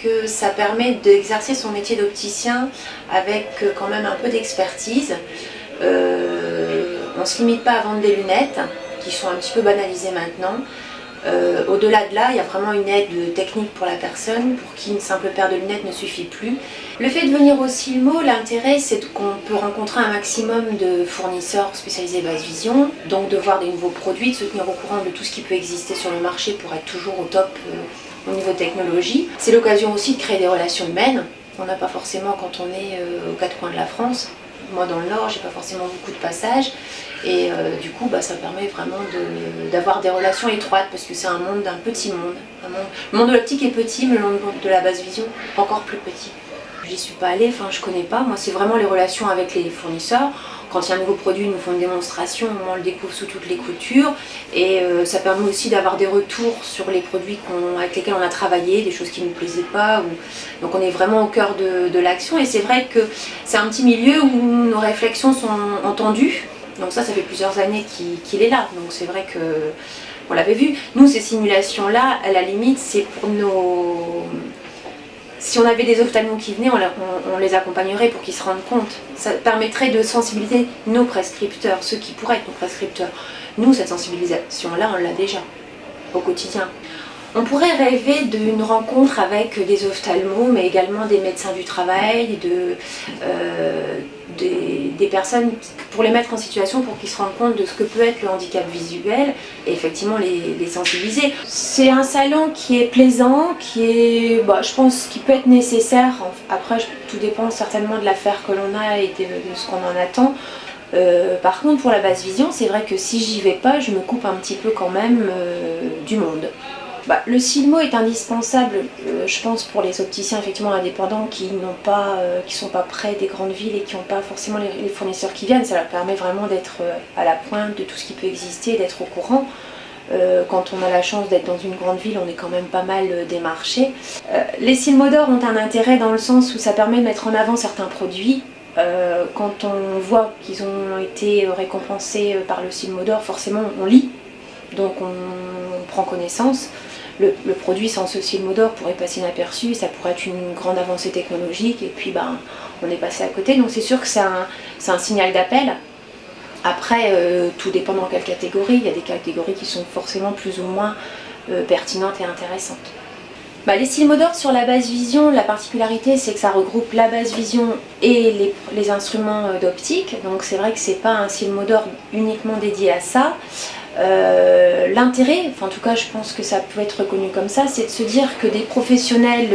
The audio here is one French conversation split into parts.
que ça permet d'exercer son métier d'opticien avec quand même un peu d'expertise. On ne se limite pas à vendre des lunettes, qui sont un petit peu banalisées maintenant. Au-delà de là, il y a vraiment une aide technique pour la personne, pour qui une simple paire de lunettes ne suffit plus. Le fait de venir au Silmo, l'intérêt c'est qu'on peut rencontrer un maximum de fournisseurs spécialisés basse vision, donc de voir des nouveaux produits, de se tenir au courant de tout ce qui peut exister sur le marché pour être toujours au top au niveau technologie. C'est l'occasion aussi de créer des relations humaines. On n'a pas forcément quand on est aux quatre coins de la France. Moi dans le Nord, j'ai pas forcément beaucoup de passages et du coup ça permet vraiment d'avoir des relations étroites parce que c'est un petit monde. Le monde de l'optique est petit, mais le monde de la basse vision encore plus petit. J'y suis pas allée, je connais pas. Moi c'est vraiment les relations avec les fournisseurs. Quand il y a un nouveau produit, ils nous font une démonstration, on le découvre sous toutes les coutures et ça permet aussi d'avoir des retours sur les produits avec lesquels on a travaillé, des choses qui ne nous plaisaient pas. Donc on est vraiment au cœur de l'action et c'est vrai que c'est un petit milieu où nos réflexions sont entendues. Donc ça fait plusieurs années qu'il est là, donc c'est vrai que on l'avait vu. Nous ces simulations-là, à la limite, c'est pour nos... Si on avait des ophtalmos qui venaient, on les accompagnerait pour qu'ils se rendent compte. Ça permettrait de sensibiliser nos prescripteurs, ceux qui pourraient être nos prescripteurs. Nous, cette sensibilisation-là, on l'a déjà, au quotidien. On pourrait rêver d'une rencontre avec des ophtalmos, mais également des médecins du travail, des personnes pour les mettre en situation pour qu'ils se rendent compte de ce que peut être le handicap visuel et effectivement les sensibiliser. C'est un salon qui est plaisant, qui est, je pense, qui peut être nécessaire. Après, tout dépend certainement de l'affaire que l'on a et de ce qu'on en attend. Par contre, pour la basse vision, c'est vrai que si j'y vais pas, je me coupe un petit peu quand même du monde. Le Silmo est indispensable, je pense, pour les opticiens effectivement indépendants qui sont pas près des grandes villes et qui n'ont pas forcément les fournisseurs qui viennent. Ça leur permet vraiment d'être à la pointe de tout ce qui peut exister, d'être au courant. Quand on a la chance d'être dans une grande ville, on est quand même pas mal démarché. Les Silmo d'or ont un intérêt dans le sens où ça permet de mettre en avant certains produits. Quand on voit qu'ils ont été récompensés par le Silmo d'or, forcément on lit, donc on prend connaissance. Le produit sans ce Silmo d'or pourrait passer inaperçu, ça pourrait être une grande avancée technologique et puis on est passé à côté. Donc c'est sûr que c'est un signal d'appel. Après, tout dépend dans quelle catégorie. Il y a des catégories qui sont forcément plus ou moins pertinentes et intéressantes. Les Silmo d'or sur la basse vision, la particularité c'est que ça regroupe la basse vision et les instruments d'optique. Donc c'est vrai que c'est pas un Silmo d'or uniquement dédié à ça. L'intérêt, en tout cas je pense que ça peut être reconnu comme ça, c'est de se dire que des professionnels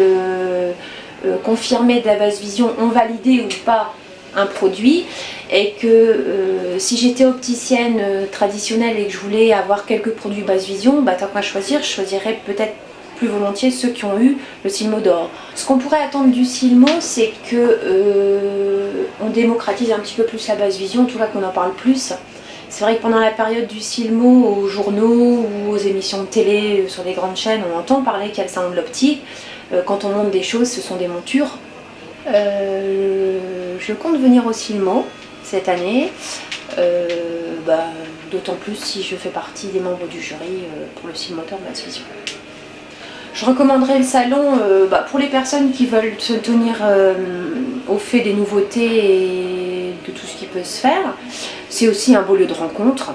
confirmés de la basse vision ont validé ou pas un produit et que si j'étais opticienne traditionnelle et que je voulais avoir quelques produits basse vision, tant qu'à choisir, je choisirais peut-être plus volontiers ceux qui ont eu le Silmo d'or. Ce qu'on pourrait attendre du Silmo, c'est que on démocratise un petit peu plus la basse vision, en tout cas qu'on en parle plus. C'est vrai que pendant la période du Silmo, aux journaux ou aux émissions de télé sur les grandes chaînes, on entend parler qu'il y a le salon de l'optique. Quand on monte des choses, ce sont des montures. Je compte venir au Silmo cette année, d'autant plus si je fais partie des membres du jury pour le Silmo d'or basse vision. Je recommanderais le salon pour les personnes qui veulent se tenir au fait des nouveautés et de tout ce qui peut se faire. C'est aussi un beau lieu de rencontre,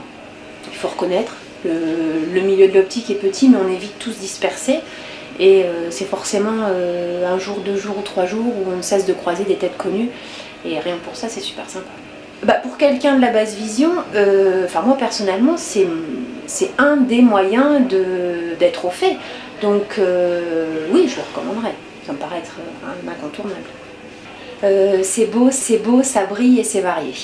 il faut reconnaître. Le milieu de l'optique est petit, mais on est vite tous dispersés. Et c'est forcément un jour, 2 jours ou 3 jours où on ne cesse de croiser des têtes connues. Et rien que pour ça, c'est super sympa. Pour quelqu'un de la basse vision, moi personnellement, c'est un des moyens d'être au fait. Donc oui, je le recommanderais. Ça me paraît être un incontournable. C'est beau, ça brille et c'est varié.